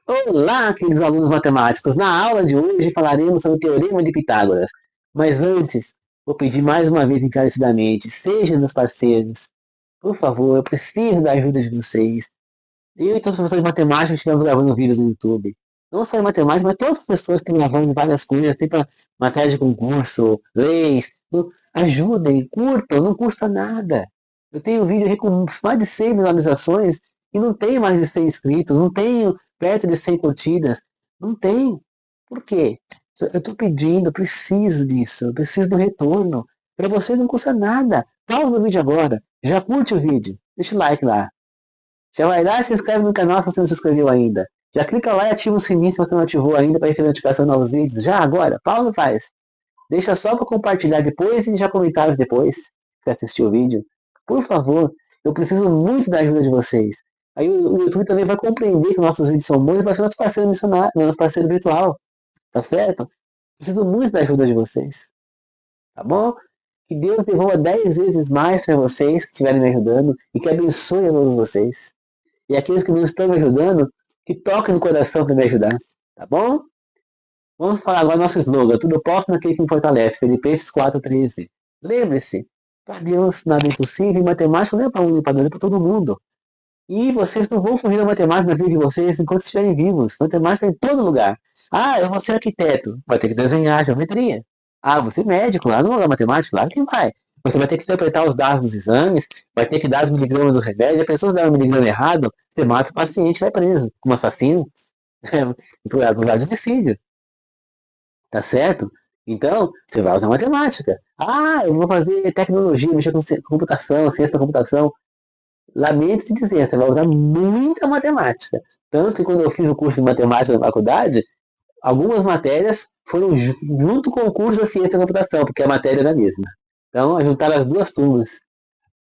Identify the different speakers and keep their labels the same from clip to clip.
Speaker 1: Olá, queridos alunos matemáticos! Na aula de hoje falaremos sobre o Teorema de Pitágoras. Mas antes, vou pedir mais uma vez encarecidamente, sejam meus parceiros. Por favor, eu preciso da ajuda de vocês. Eu e todos os professores de matemática estivemos gravando vídeos no YouTube. Não só em matemática, mas todas as pessoas que estão gravando várias coisas, tem para matéria de concurso, leis. Ajudem, curtam, não custa nada. Eu tenho um vídeo aqui com mais de 100 visualizações e não tenho mais de 100 inscritos, não tenho perto de 100 curtidas. Não tenho. Por quê? Eu estou pedindo, eu preciso disso, eu preciso do retorno. Para vocês não custa nada. Pausa o vídeo agora, já curte o vídeo, deixa o like lá. Já vai lá e se inscreve no canal se você não se inscreveu ainda. Já clica lá e ativa o sininho se você não ativou ainda para receber notificação de novos vídeos. Já agora, pausa faz. Deixa só para compartilhar depois e já comentários depois que assistiu o vídeo. Por favor, eu preciso muito da ajuda de vocês. Aí o YouTube também vai compreender que nossos vídeos são bons e vai ser nosso parceiro missionário, nosso parceiro virtual. Tá certo? Preciso muito da ajuda de vocês. Tá bom? Que Deus devolva 10 vezes mais para vocês que estiverem me ajudando e que abençoe a todos vocês. E aqueles que não estão me ajudando, que toquem no coração para me ajudar. Tá bom? Vamos falar agora do nosso slogan. Tudo posso naquele que me fortalece. Filipenses 4,13. Lembre-se, para Deus nada é impossível e matemática não é para um e para dois, é para todo mundo. E vocês não vão fugir da matemática na vida de vocês enquanto estiverem vivos. Matemática está em todo lugar. Ah, eu vou ser arquiteto. Vai ter que desenhar geometria. Ah, você é médico lá, não é matemática? Claro que vai. Você vai ter que interpretar os dados dos exames, vai ter que dar os miligramas do remédio. A pessoa dá um miligrama errado, você mata o paciente e vai preso. Como assassino, acusado de homicídio. Tá certo? Então, você vai usar matemática. Ah, eu vou fazer tecnologia, mexer com computação, ciência da computação. Lamento te dizer, você vai usar muita matemática. Tanto que quando eu fiz o curso de matemática na faculdade, algumas matérias foram junto com o curso da ciência da computação, porque a matéria era a mesma. Então, juntaram as duas turmas.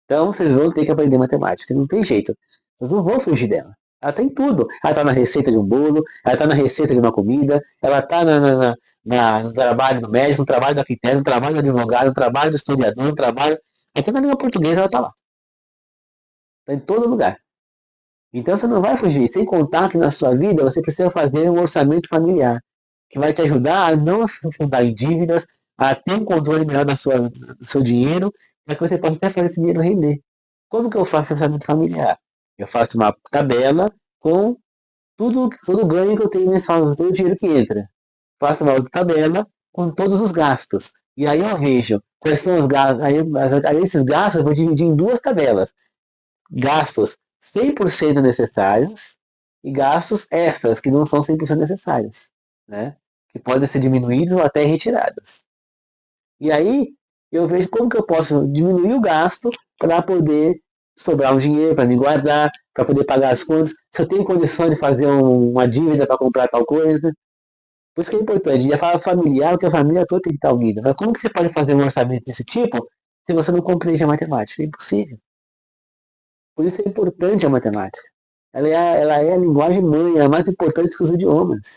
Speaker 1: Então, vocês vão ter que aprender matemática. Não tem jeito. Vocês não vão fugir dela. Ela tem tudo. Ela está na receita de um bolo, ela está na receita de uma comida, ela está no trabalho do médico, no trabalho do arquiteto, no trabalho do advogado, no trabalho do historiador, no trabalho. Até na língua portuguesa ela está lá. Está em todo lugar. Então você não vai fugir. Sem contar que na sua vida você precisa fazer um orçamento familiar, que vai te ajudar a não afundar em dívidas, a ter um controle melhor do seu dinheiro, para que você possa até fazer esse dinheiro render. Como que eu faço orçamento familiar? Eu faço uma tabela com todo o ganho que eu tenho mensal, todo o dinheiro que entra. Faço uma outra tabela com todos os gastos. E aí eu vejo quais são os gastos. Aí esses gastos eu vou dividir em duas tabelas. Gastos 100% necessários e gastos extras que não são 100% necessários, né? Que podem ser diminuídos ou até retirados. E aí eu vejo como que eu posso diminuir o gasto para poder sobrar um dinheiro para me guardar, para poder pagar as contas, se eu tenho condição de fazer uma dívida para comprar tal coisa. Por isso que é importante, já fala familiar, porque a família toda tem que estar unida. Mas como que você pode fazer um orçamento desse tipo se você não compreende a matemática? É impossível. Por isso é importante a matemática. Ela é a linguagem mãe, é a mais importante que os idiomas.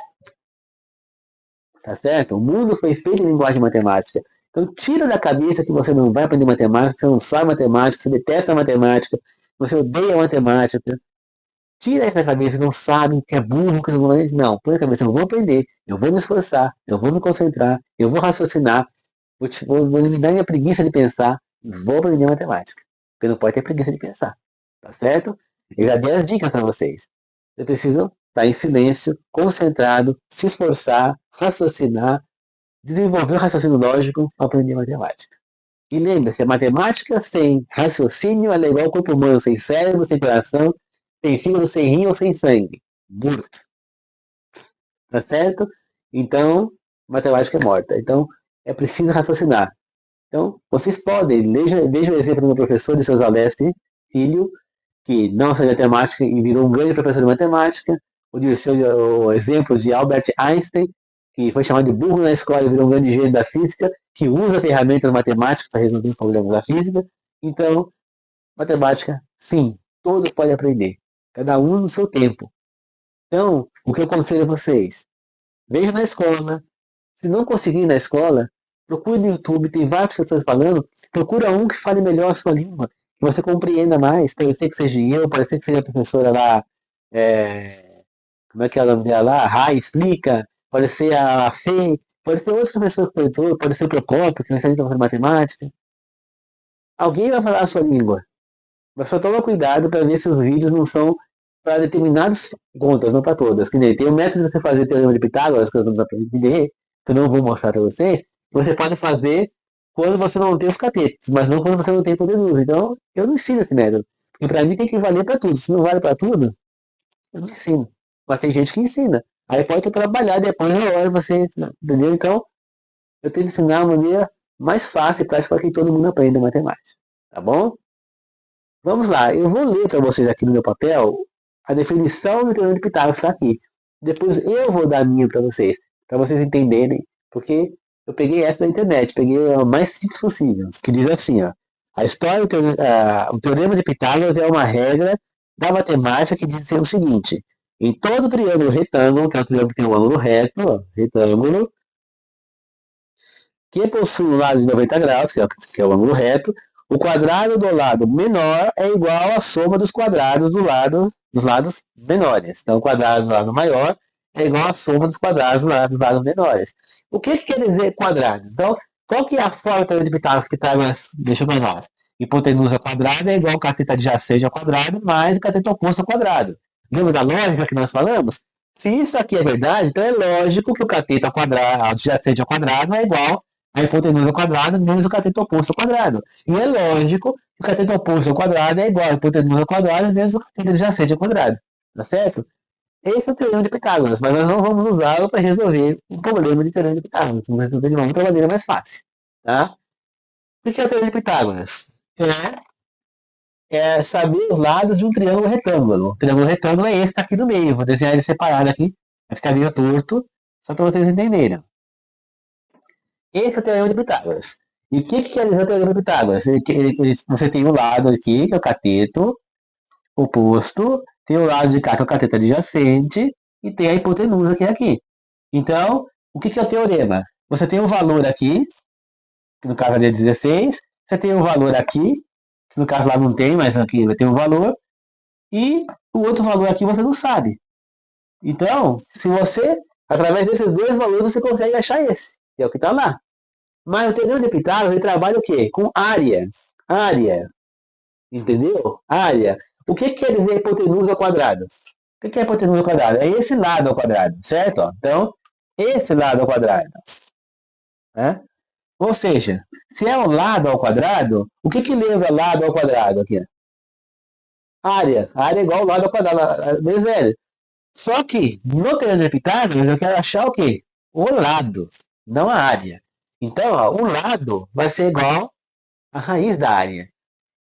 Speaker 1: Tá certo? O mundo foi feito em linguagem matemática. Então tira da cabeça que você não vai aprender matemática, você não sabe matemática, você detesta matemática, você odeia matemática. Tira essa cabeça, não sabe, que é burro, que não vai. Não, põe a cabeça, eu vou aprender, eu vou me esforçar, eu vou me concentrar, eu vou raciocinar, vou eliminar minha preguiça de pensar, vou aprender matemática. Porque não pode ter preguiça de pensar. Tá certo? Eu já dei as dicas para vocês. Vocês precisam estar em silêncio, concentrado, se esforçar, raciocinar, desenvolver o raciocínio lógico para aprender matemática. E lembre-se, a matemática sem raciocínio é igual ao corpo humano, sem cérebro, sem coração, sem fígado, sem rim ou sem sangue. Morto. Tá certo? Então, matemática é morta. Então, é preciso raciocinar. Então, vocês podem, veja o exemplo do meu professor de seus Alesp, filho, que não sabia matemática e virou um grande professor de matemática. O exemplo de Albert Einstein, que foi chamado de burro na escola e virou um grande gênio da física, que usa ferramentas matemáticas para resolver os problemas da física. Então, matemática, sim, todos podem aprender, cada um no seu tempo. Então, o que eu aconselho a vocês? Veja na escola. Se não conseguir ir na escola, procure no YouTube, tem várias pessoas falando, procura um que fale melhor a sua língua, que você compreenda mais, pode ser que seja eu, pode ser que seja a professora lá, é, como é que é o nome dela lá? A Rai explica, pode ser a Fê, pode ser outros professores que eu pode ser o Procópio, que não sabe fazer matemática. Alguém vai falar a sua língua. Mas só toma cuidado para ver se os vídeos não são para determinadas contas, não para todas. Que nem tem um método de você fazer teorema de Pitágoras, que eu não vou aprender, que eu não vou mostrar para vocês. Você pode fazer quando você não tem os catetos, mas não quando você não tem hipotenusa. Então, eu não ensino esse método. Porque para mim tem que valer para tudo. Se não vale para tudo, eu não ensino. Mas tem gente que ensina. Aí pode trabalhar depois na hora você ensinar. Entendeu? Então, eu tenho que ensinar a maneira mais fácil e prática para que todo mundo aprenda matemática. Tá bom? Vamos lá, eu vou ler para vocês aqui no meu papel a definição do teorema de Pitágoras está aqui. Depois eu vou dar a minha para vocês entenderem, porque eu peguei essa da internet, peguei a mais simples possível, que diz assim, ó, a história o teorema de Pitágoras é uma regra da matemática que diz o seguinte: em todo triângulo retângulo, que é um triângulo que tem um ângulo reto, ó, retângulo, que possui um lado de 90 graus, que é o ângulo reto, o quadrado do lado menor é igual à soma dos quadrados dos lados menores. Então, o quadrado do lado maior é igual à soma dos quadrados dos lados menores. O que quer dizer quadrado? Então, qual que é a forma de Pitágoras que Pitágoras deixa para nós? Hipotenusa quadrada é igual ao cateto adjacente ao quadrado mais o cateto oposto ao quadrado. Lembra da lógica que nós falamos? Se isso aqui é verdade, então é lógico que o cateto adjacente ao quadrado é igual a hipotenusa ao quadrado menos o cateto oposto ao quadrado. E é lógico que o cateto oposto ao quadrado é igual a hipotenusa ao quadrado menos o cateto adjacente ao quadrado. Tá certo? Esse é o teorema de Pitágoras, mas nós não vamos usá-lo para resolver um problema de teorema de Pitágoras. Vamos resolver de uma outra maneira mais fácil. Tá? O que é o teorema de Pitágoras? É saber os lados de um triângulo retângulo. O triângulo retângulo é esse que está aqui no meio. Vou desenhar ele separado aqui. Vai ficar meio torto, só para vocês entenderem. Esse é o teorema de Pitágoras. E o que quer dizer o teorema de Pitágoras? Você tem um lado aqui, que é o cateto oposto, tem o lado de cá, que é o cateto adjacente, e tem a hipotenusa, que é aqui. Então, o que é o teorema? Você tem um valor aqui, que no caso ali é 16, você tem um valor aqui, que no caso lá não tem, mas aqui vai ter um valor, e o outro valor aqui você não sabe. Então, se você, através desses dois valores, você consegue achar esse, que é o que está lá. Mas o teorema de Pitágoras, ele trabalha o quê? Com área. Área. Entendeu? Área. O que quer dizer hipotenusa ao quadrado? O que é hipotenusa ao quadrado? É esse lado ao quadrado, certo? Então, esse lado ao quadrado. Né? Ou seja, se é um lado ao quadrado, o que lembra lado ao quadrado aqui? Área. Área é igual ao lado ao quadrado, vezes L. Só que, no teorema de Pitágoras, eu quero achar o quê? O lado, não a área. Então, ó, o lado vai ser igual à raiz da área.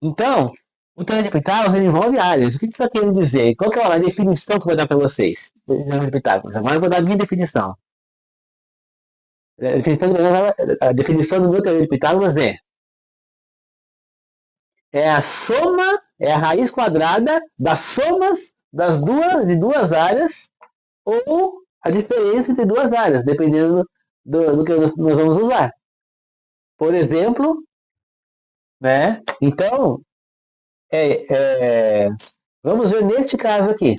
Speaker 1: Então, o teorema de Pitágoras envolve áreas. O que isso está querendo dizer? Qual que é a definição que eu vou dar para vocês? Do teorema de Pitágoras. Agora eu vou dar a minha definição. A definição do meu teorema de Pitágoras é a soma, é a raiz quadrada das somas de duas áreas ou a diferença entre duas áreas, dependendo do que nós vamos usar. Por exemplo, né? Então, vamos ver neste caso aqui.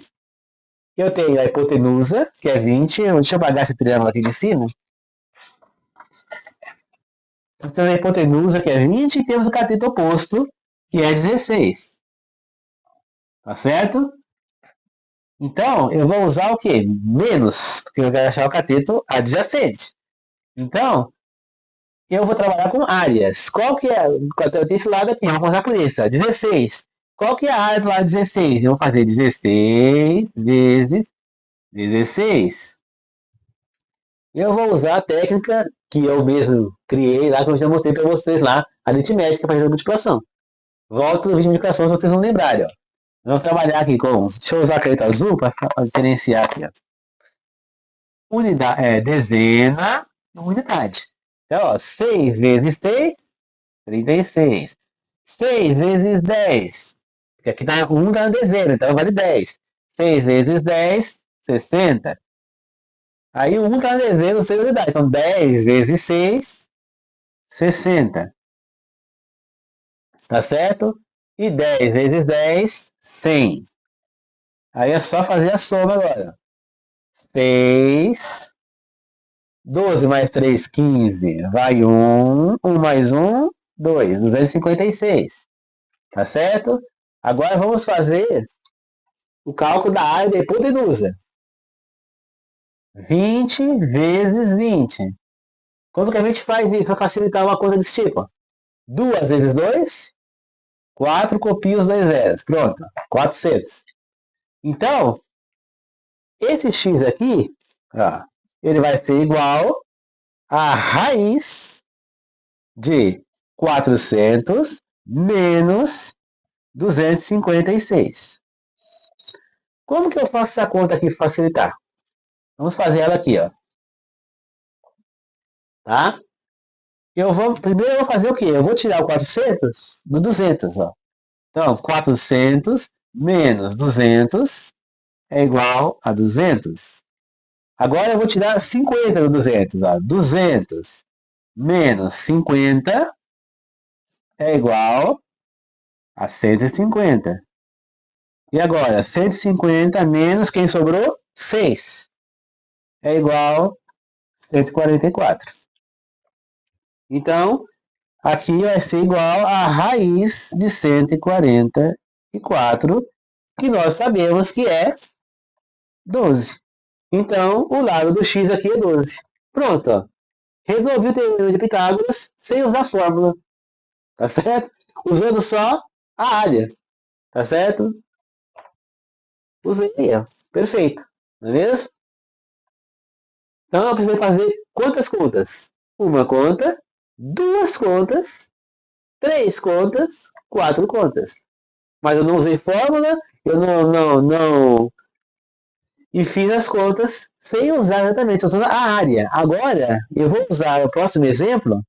Speaker 1: Eu tenho a hipotenusa, que é 20. Deixa eu apagar esse triângulo aqui de cima. Então, temos a hipotenusa, que é 20, e temos o cateto oposto, que é 16. Tá certo? Então, eu vou usar o quê? Menos, porque eu quero achar o cateto adjacente. Então, eu vou trabalhar com áreas. Qual que é? Eu tenho esse lado aqui, vamos começar por isso. 16. Qual que é a área do lado 16? Eu vou fazer 16 vezes 16. Eu vou usar a técnica que eu mesmo criei lá, que eu já mostrei para vocês lá, a aritmética para fazer a multiplicação. Volto no vídeo de multiplicação se vocês não lembrarem. Ó. Vamos trabalhar aqui com... Deixa eu usar a caneta azul para diferenciar aqui. Ó. Dezena e unidade. Então, ó, 6 vezes 3, 36. 6 vezes 10. Porque aqui tá, 1 está na dezena, então vale 10. 6 vezes 10, 60. Aí o 1 está na dezena, 6 unidade. Então 10 vezes 6, 60. Tá certo? E 10 vezes 10, 100. Aí é só fazer a soma agora. 6. 12 mais 3, 15. Vai 1. 1 mais 1, 2. 256. Tá certo? Agora vamos fazer o cálculo da área da hipotenusa. 20 vezes 20. Como que a gente faz isso para facilitar uma conta desse tipo? 2 vezes 2, 4, copia os dois zeros. Pronto, 400. Então, esse x aqui, ó, ele vai ser igual a raiz de 400 menos 256. Como que eu faço essa conta aqui para facilitar? Vamos fazer ela aqui, ó. Tá? Primeiro eu vou fazer o quê? Eu vou tirar o 400 do 200, ó. Então, 400 menos 200 é igual a 200. Agora eu vou tirar 50 do 200, ó. 200 menos 50 é igual a 150. E agora, 150 menos quem sobrou? 6. É igual a 144. Então, aqui vai ser igual a raiz de 144, que nós sabemos que é 12. Então, o lado do x aqui é 12. Pronto, ó. Resolvi o teorema de Pitágoras sem usar fórmula. Tá certo? Usando só a área. Tá certo? Usei, ó. Perfeito. Não é mesmo? Então, eu precisei fazer quantas contas? Uma conta, duas contas, três contas, quatro contas. Mas eu não usei fórmula, eu não e fiz as contas sem usar exatamente, usando a área. Agora, eu vou usar o próximo exemplo,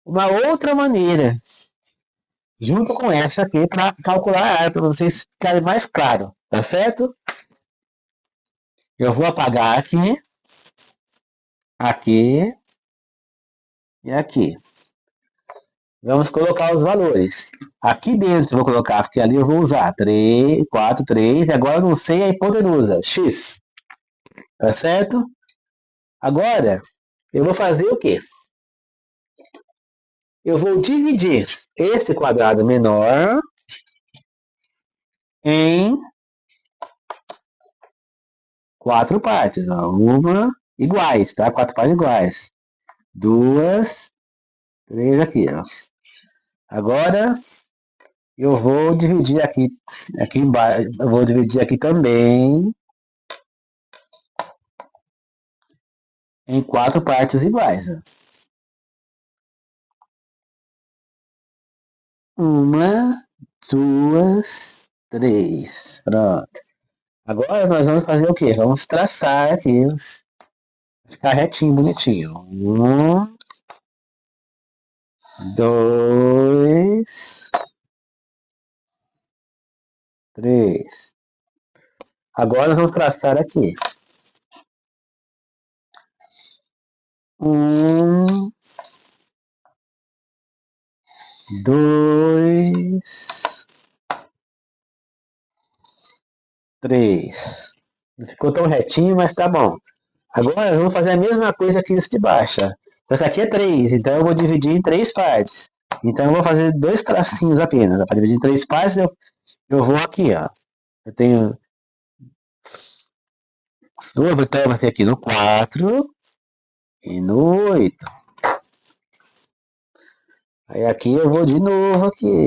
Speaker 1: uma outra maneira, junto com essa aqui, para calcular a área, para vocês ficarem mais claro, tá certo? Eu vou apagar aqui, aqui e aqui. Vamos colocar os valores. Aqui dentro eu vou colocar, porque ali eu vou usar 3, 4, 3, e agora eu não sei a hipotenusa, x. Tá certo? Agora, eu vou fazer o quê? Eu vou dividir esse quadrado menor em quatro partes. Ó. Uma iguais, tá? Quatro partes iguais. Duas, três aqui, ó. Agora, eu vou dividir aqui embaixo, eu vou dividir aqui também em quatro partes iguais. Ó. Uma, duas, três. Pronto. Agora nós vamos fazer o quê? Vamos traçar aqui, ficar retinho, bonitinho. Um, dois, três. Agora nós vamos traçar aqui. Um, dois, três. Não ficou tão retinho, mas tá bom. Agora vamos fazer a mesma coisa aqui nesse de baixo. Só que aqui é 3, então eu vou dividir em três partes. Então eu vou fazer dois tracinhos apenas. Para dividir em três partes, eu vou aqui, ó. Eu tenho duas, então vai ser aqui no 4 e no 8. Aí aqui eu vou de novo aqui.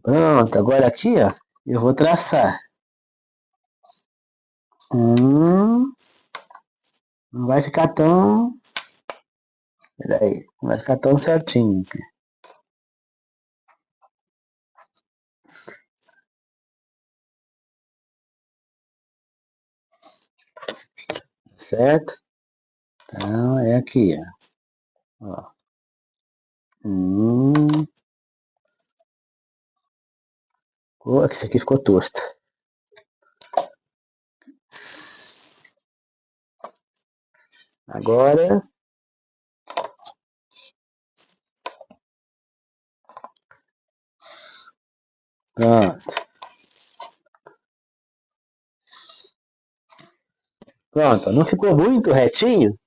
Speaker 1: Pronto, agora aqui, ó, eu vou traçar. Não vai ficar tão... Peraí, não vai ficar tão certinho. Certo? Então, é aqui, ó. Esse aqui ficou torto. Agora, Pronto. Pronto, não ficou muito retinho,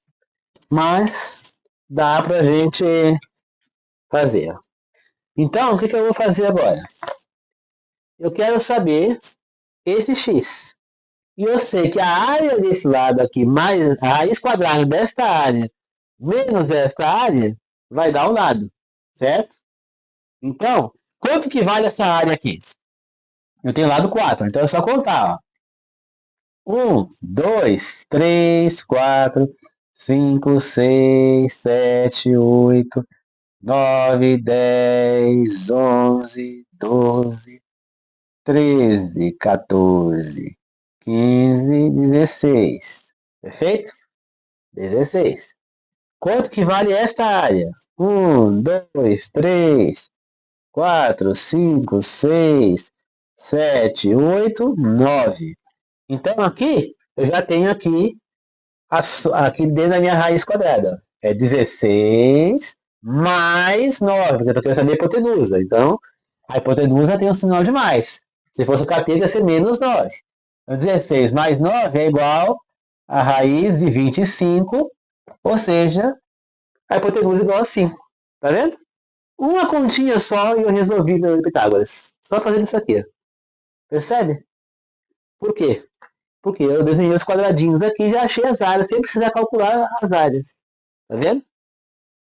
Speaker 1: mas dá pra gente fazer. Então, o que eu vou fazer agora? Eu quero saber esse x. E eu sei que a área desse lado aqui, mais a raiz quadrada desta área, menos esta área, vai dar um lado, certo? Então, quanto que vale essa área aqui? Eu tenho lado 4, então é só contar, ó. 1, 2, 3, 4, 5, 6, 7, 8, 9, 10, 11, 12, 13, 14, 15, 16. Perfeito? 16. Quanto que vale esta área? 1, 2, 3, 4, 5, 6, 7, 8, 9. Então aqui, eu já tenho aqui, aqui dentro da minha raiz quadrada. É 16 mais 9, porque eu estou querendo saber a hipotenusa. Então, a hipotenusa tem um sinal de mais. Se fosse o cateto, ia ser menos 9. Então, 16 mais 9 é igual a raiz de 25, ou seja, a hipotenusa é igual a 5. Tá vendo? Uma continha só e eu resolvi meu Pitágoras. Só fazendo isso aqui. Percebe? Por quê? Porque eu desenhei os quadradinhos aqui e já achei as áreas, sem precisar calcular as áreas. Tá vendo?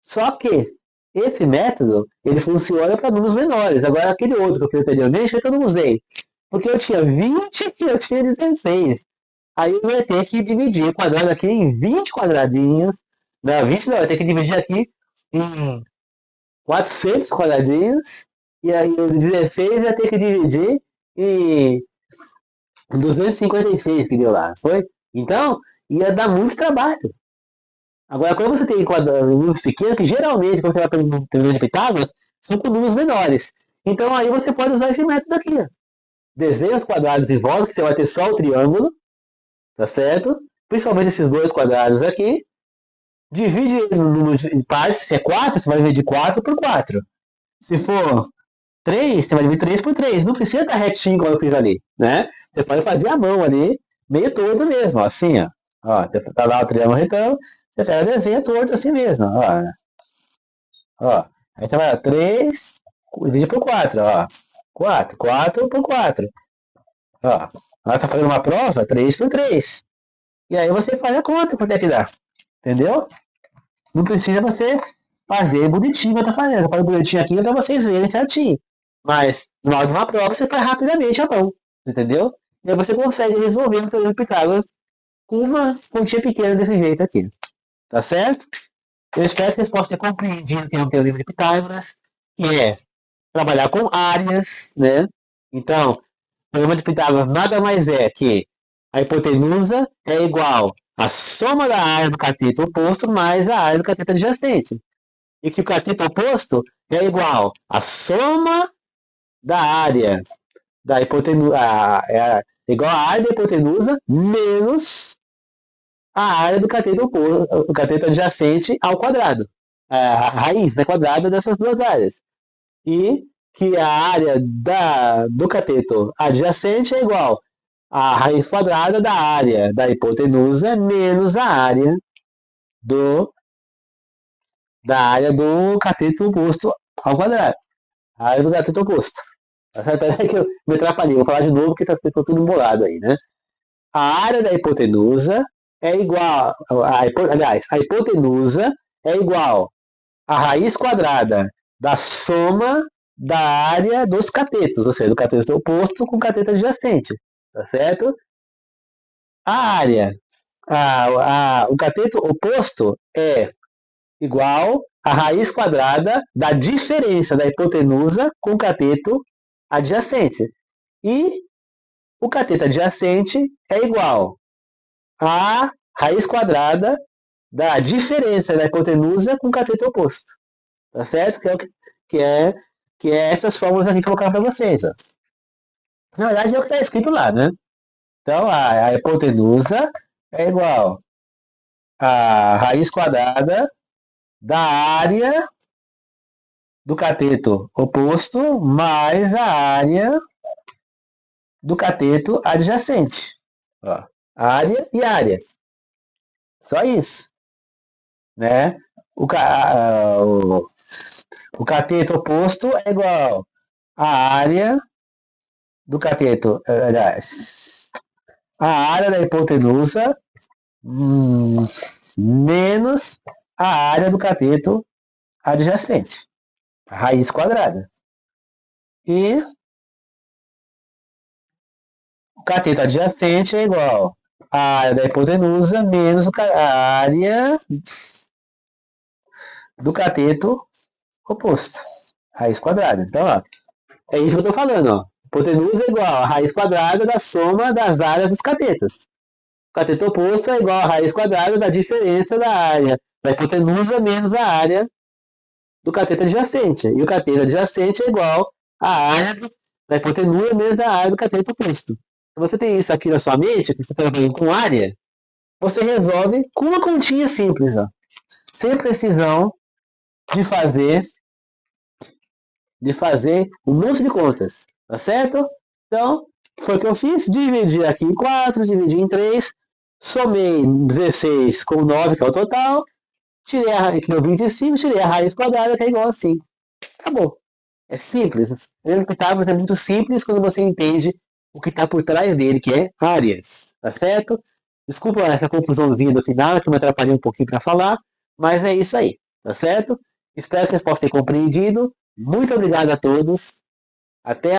Speaker 1: Só que esse método, ele funciona para números menores. Agora, aquele outro que eu fiz anteriormente, eu não usei. Porque eu tinha 20 e eu tinha 16. Aí eu ia ter que dividir o quadrado aqui em 20 quadradinhos. Não, 20 não, eu ia ter que dividir aqui em 400 quadradinhos. E aí o 16 ia ter que dividir em 256 que deu lá, foi? Então, ia dar muito trabalho. Agora, quando você tem números pequenos, que geralmente, quando você vai para o teorema de Pitágoras, são com números menores. Então, aí você pode usar esse método aqui. Ó. Desenha os quadrados em volta, que você vai ter só o triângulo, tá certo? Principalmente esses dois quadrados aqui. Divide ele no número de pares, se é 4, você vai dividir 4 por 4. Se for 3, você vai dividir 3 por 3. Não precisa estar retinho como eu fiz ali, né? Você pode fazer a mão ali, meio torto mesmo, ó, assim, ó. Ó, tá lá o triângulo retângulo, você pega o desenho torto assim mesmo, ó. Ó, aí você vai, 3, divide por 4, ó. 4, 4 por 4. Ó, ela tá fazendo uma prova, 3 por 3. E aí você faz a conta quanto é que dá. Entendeu? Não precisa você fazer bonitinho, eu tô fazendo. Eu faço bonitinho aqui para vocês verem certinho. Mas, na hora de uma prova, você faz rapidamente a mão. Entendeu? E aí você consegue resolver o teorema de Pitágoras com uma quantia pequena desse jeito aqui. Tá certo? Eu espero que vocês possam ter compreendido que é um teorema de Pitágoras, que é trabalhar com áreas, né? Então, o teorema de Pitágoras nada mais é que a hipotenusa é igual à soma da área do cateto oposto mais a área do cateto adjacente. E que o cateto oposto é igual à soma da área da hipotenusa, é igual à área da hipotenusa menos a área do cateto oposto, o cateto adjacente ao quadrado. A raiz né, quadrada dessas duas áreas. E que a área do cateto adjacente é igual à raiz quadrada da área da hipotenusa menos a área da área do cateto oposto ao quadrado. A área do cateto oposto. Peraí que eu me atrapalhei, vou falar de novo porque ficou tudo embolado aí, né? A área da hipotenusa é igual, aliás, a hipotenusa é igual à raiz quadrada da soma da área dos catetos, ou seja, do cateto oposto com o cateto adjacente, tá certo? A área, o cateto oposto é igual à raiz quadrada da diferença da hipotenusa com o cateto adjacente. E o cateto adjacente é igual à raiz quadrada da diferença da hipotenusa com o cateto oposto. Tá certo? Que é essas fórmulas aqui que eu vou colocar para vocês. Ó. Na verdade é o que está escrito lá, né? Então a hipotenusa é igual à raiz quadrada da área do cateto oposto mais a área do cateto adjacente. Ó, área e área. Só isso. Né? O cateto oposto é igual à área do cateto, aliás, a área da hipotenusa menos a área do cateto adjacente, a raiz quadrada. E o cateto adjacente é igual à área da hipotenusa menos a área do cateto oposto, raiz quadrada. Então, ó, é isso que eu estou falando. Ó. Hipotenusa é igual a raiz quadrada da soma das áreas dos catetos. O cateto oposto é igual a raiz quadrada da diferença da área da hipotenusa menos a área do cateto adjacente. E o cateto adjacente é igual à área da hipotenusa menos a área do cateto oposto. Se você tem isso aqui na sua mente, que você está trabalhando com área, você resolve com uma continha simples, ó, sem precisão de fazer um monte de contas, tá certo? Então, foi o que eu fiz, dividi aqui em 4, dividi em 3, somei 16 com 9, que é o total, tirei aqui no 25, tirei a raiz quadrada, que é igual a 5. Acabou. É simples. O Pitágoras é muito simples quando você entende o que está por trás dele, que é áreas, tá certo? Desculpa essa confusãozinha do final, que me atrapalhei um pouquinho para falar, mas é isso aí, tá certo? Espero que vocês possam ter compreendido. Muito obrigado a todos. Até